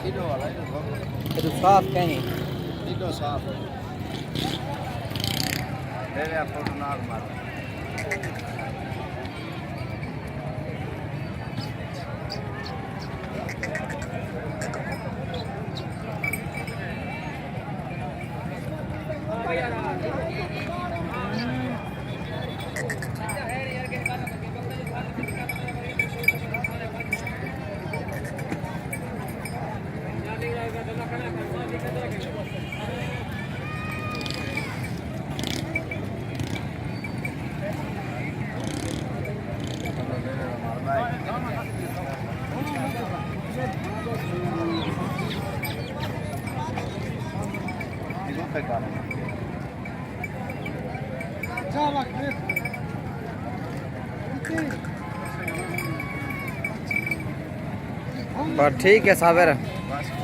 ये तो साफ कहीं फोटो नाग मार पर ठीक है साबिर। बस